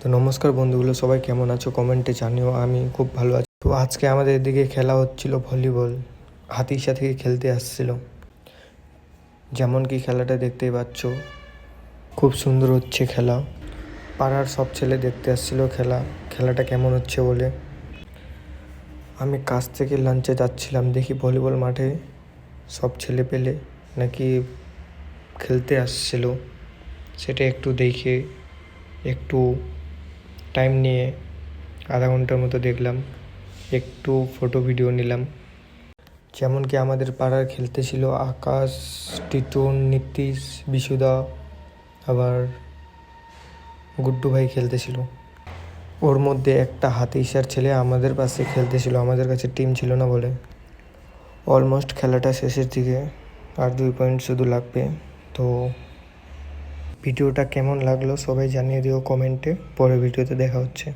তো নমস্কার বন্ধুগুলো, সবাই কেমন আছো কমেন্টে জানিও। আমি খুব ভালো আছি। তো আজকে আমাদের এদিকে খেলা হচ্ছিল ভলিবল। হাতিশা থেকে খেলতে আসছিল, যেমন কি খেলাটা দেখতেই পাচ্ছ, খুব সুন্দর হচ্ছে খেলা। পাড়ার সব ছেলে দেখতে আসছিল খেলাটা কেমন হচ্ছে বলে। আমি কাজ থেকে লাঞ্চে যাচ্ছিলাম, দেখি ভলিবল মাঠে সব ছেলে পেলে নাকি খেলতে আসছিল। সেটা একটু দেখে একটু টাইম নিয়ে আধা ঘন্টার মতো দেখলাম, একটু ফটো ভিডিও নিলাম। যেমন কি আমাদের পাড়ার খেলতেছিল আকাশ, টিটুন, নীতিশ, বিশুদা, আবার গুড্ডু ভাই খেলতেছিল। ওর মধ্যে একটা হাতিশার ছেলে আমাদের পাশে খেলতেছিল, আমাদের কাছে টিম ছিল না বলে। অলমোস্ট খেলাটা শেষের দিকে, আর 2 পয়েন্ট শুধু লাগবে। তো ভিডিওটা কেমন লাগলো সবাই জানিয়ে দিও কমেন্টে। পরের ভিডিওতে দেখা হচ্ছে।